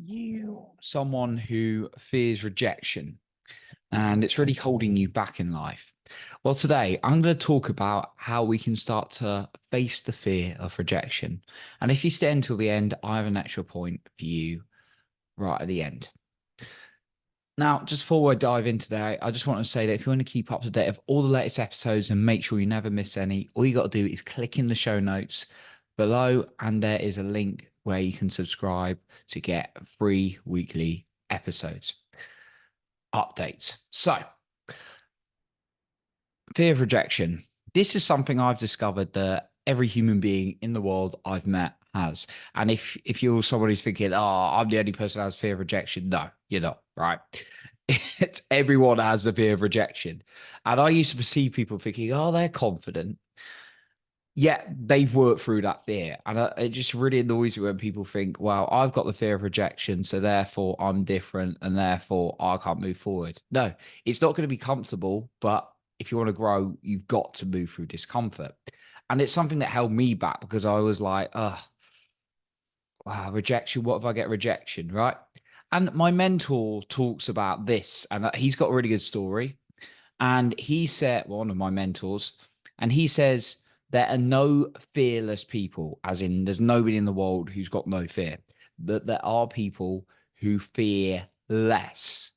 You someone who fears rejection and it's really holding you back in life? Well, today I'm going to talk about how we can start to face the fear of rejection. And if you stay until the end, I have an extra point for you right at the end. Now, just before I dive in today, I just want to say that if you want to keep up to date of all the latest episodes and make sure you never miss any, all you got to do is click in the show notes below, and there is a link where you can subscribe to get free weekly episodes updates. So, fear of rejection. This is something I've discovered that every human being in the world I've met has. And if you're someone who's thinking, oh, I'm the only person who has fear of rejection, no, you're not, right? Everyone has the fear of rejection. And I used to perceive people thinking, oh, they're confident. Yeah, they've worked through that fear. And it just really annoys me when people think, well, I've got the fear of rejection, so therefore I'm different and therefore I can't move forward. No, it's not going to be comfortable, but if you want to grow, you've got to move through discomfort. And it's something that held me back because I was like, oh, wow, rejection. What if I get rejection? Right. And my mentor talks about this, and he's got a really good story. And he said, one of my mentors, and he says, there are no fearless people, as in there's nobody in the world who's got no fear. But there are people who fear less.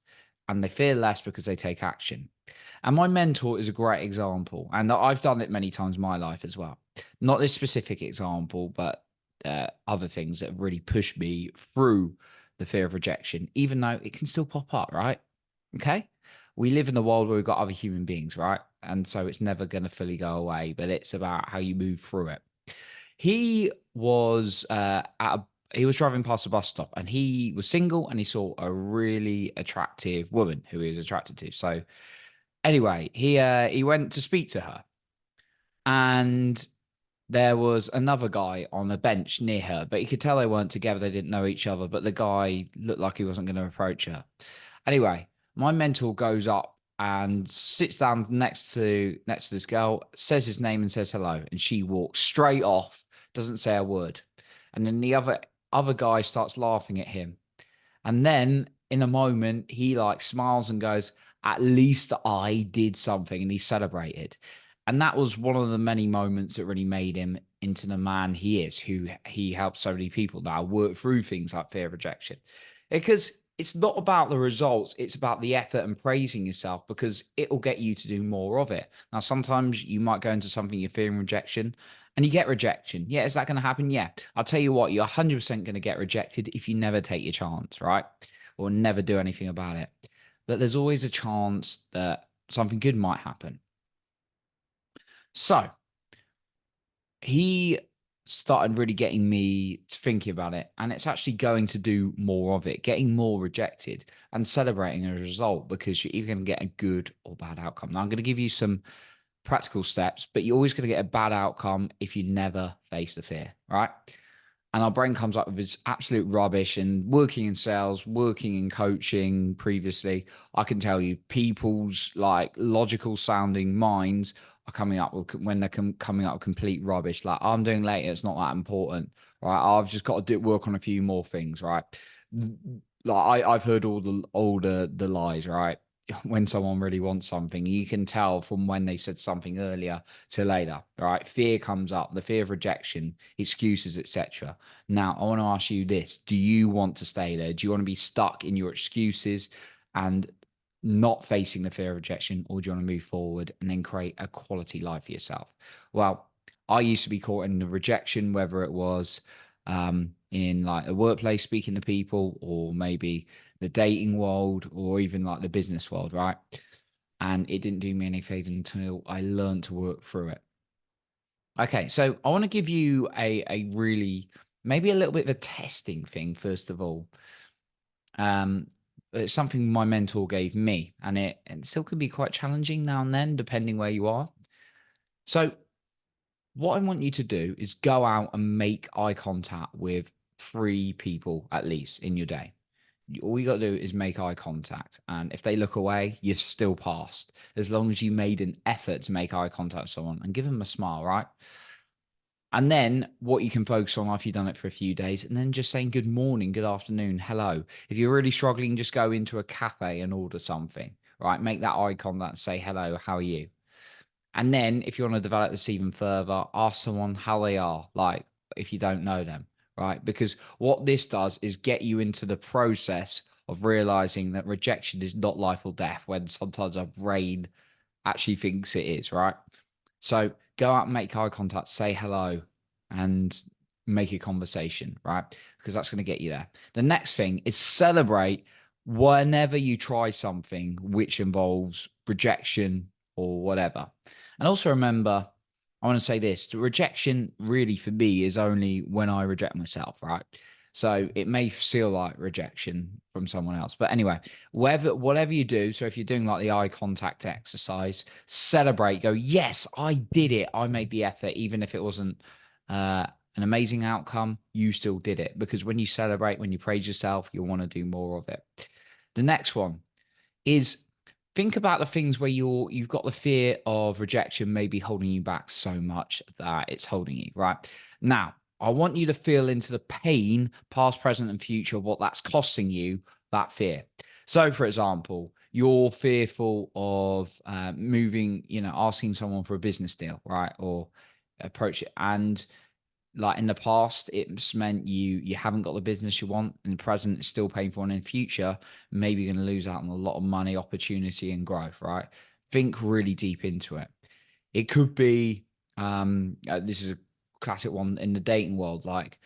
And they fear less because they take action. And my mentor is a great example. And I've done it many times in my life as well. Not this specific example, but other things that have really pushed me through the fear of rejection, even though it can still pop up, right? Okay. We live in a world where we've got other human beings, right? And so it's never going to fully go away, but it's about how you move through it. He was he was driving past a bus stop and he was single and he saw a really attractive woman who he was attracted to. So anyway, he went to speak to her, and there was another guy on a bench near her, but you could tell they weren't together. They didn't know each other, but the guy looked like he wasn't going to approach her. Anyway, my mentor goes up and sits down next to this girl, says his name and says hello, and she walks straight off, doesn't say a word. And then the other guy starts laughing at him. And then in a moment, he like smiles and goes, at least I did something. And he celebrated. And that was one of the many moments that really made him into the man he is, who he helped so many people now work through things like fear of rejection. Because it's not about the results, it's about the effort and praising yourself, because it will get you to do more of it. Now, sometimes you might go into something you're fearing rejection and you get rejection. Yeah, is that going to happen? Yeah. I'll tell you what, you're 100% going to get rejected if you never take your chance, right? Or never do anything about it. But there's always a chance that something good might happen. So he started really getting me thinking about it, and it's actually going to do more of it, getting more rejected and celebrating as a result, because you're either going to get a good or bad outcome. Now, I'm going to give you some practical steps, but you're always going to get a bad outcome if you never face the fear, right? And our brain comes up with this absolute rubbish. And working in sales, working in coaching previously, I can tell you people's like logical sounding minds are coming up with, when they're coming up with complete rubbish. Like, I'm doing later, it's not that important, right? I've just got to work on a few more things, right? Like I've heard all the lies, right? When someone really wants something, you can tell from when they said something earlier to later, right? Fear comes up, the fear of rejection, excuses, etc. Now, I want to ask you this. Do you want to stay there? Do you want to be stuck in your excuses and not facing the fear of rejection, or do you want to move forward and then create a quality life for yourself? Well, I used to be caught in the rejection, whether it was in like a workplace speaking to people, or maybe the dating world, or even like the business world, right? And it didn't do me any favor until I learned to work through it. Okay, so I want to give you a really, maybe a little bit of a testing thing first of all. Um, it's something my mentor gave me, and it still can be quite challenging now and then, depending where you are. So what I want you to do is go out and make eye contact with three people at least in your day. All you got to do is make eye contact. And if they look away, you've still passed. As long as you made an effort to make eye contact with someone and give them a smile, right? And then what you can focus on after you've done it for a few days, and then just saying good morning, good afternoon, hello. If you're really struggling, just go into a cafe and order something, right? Make that eye contact and say, hello, how are you? And then if you want to develop this even further, ask someone how they are, like if you don't know them, right? Because what this does is get you into the process of realizing that rejection is not life or death when sometimes our brain actually thinks it is, right? So go out and make eye contact, say hello, and make a conversation, right? Because that's going to get you there. The next thing is celebrate whenever you try something which involves rejection or whatever. And also remember, I want to say this, the rejection really for me is only when I reject myself, right? So it may feel like rejection from someone else. But anyway, whatever you do, so if you're doing like the eye contact exercise, celebrate, go, yes, I did it. I made the effort, even if it wasn't an amazing outcome, you still did it. Because when you celebrate, when you praise yourself, you'll want to do more of it. The next one is think about the things where you've got the fear of rejection maybe holding you back so much that it's holding you, right? Now, I want you to feel into the pain, past, present, and future, of what that's costing you, that fear. So, for example, you're fearful of moving, asking someone for a business deal, right? Or approach it. And like in the past, it's meant you haven't got the business you want. In the present, it's still painful, and in future, maybe you're going to lose out on a lot of money, opportunity, and growth. Right? Think really deep into it. It could be this is a classic one in the dating world, like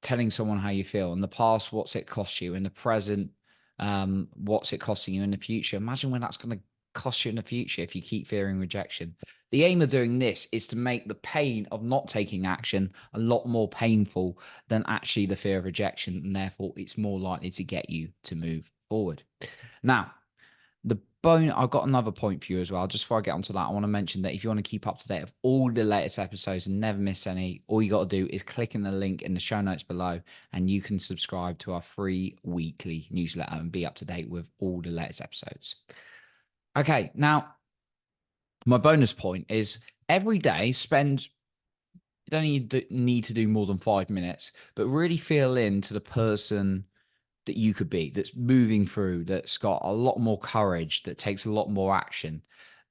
telling someone how you feel. In the past, what's it cost you? In the present, what's it costing you in the future? Imagine when that's going to cost you in the future if you keep fearing rejection. The aim of doing this is to make the pain of not taking action a lot more painful than actually the fear of rejection, and therefore it's more likely to get you to move forward. Now, I've got another point for you as well. Just before I get onto that, I want to mention that if you want to keep up to date with all the latest episodes and never miss any, all you got to do is click in the link in the show notes below, and you can subscribe to our free weekly newsletter and be up to date with all the latest episodes. Okay, now my bonus point is every day you don't need to do more than 5 minutes, but really feel into the person that you could be, that's moving through, that's got a lot more courage, that takes a lot more action,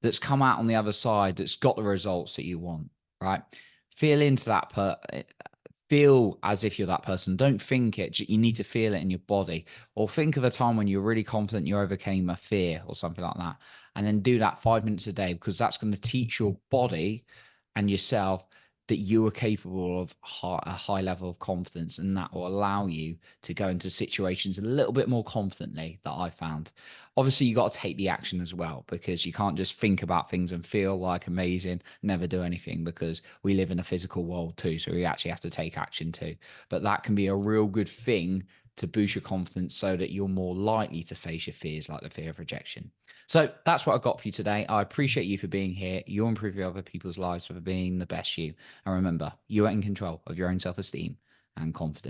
that's come out on the other side, that's got the results that you want, right? Feel into that feel as if you're that person. Don't think it. You need to feel it in your body. Or think of a time when you're really confident you overcame a fear or something like that. And then do that 5 minutes a day, because that's going to teach your body and yourself that you are capable of a high level of confidence, and that will allow you to go into situations a little bit more confidently, that I found. Obviously, you got to take the action as well, because you can't just think about things and feel like amazing, never do anything, because we live in a physical world too. So we actually have to take action too. But that can be a real good thing to boost your confidence so that you're more likely to face your fears, like the fear of rejection. So that's what I got for you today. I appreciate you for being here. You're improving other people's lives for being the best you. And remember, you are in control of your own self-esteem and confidence.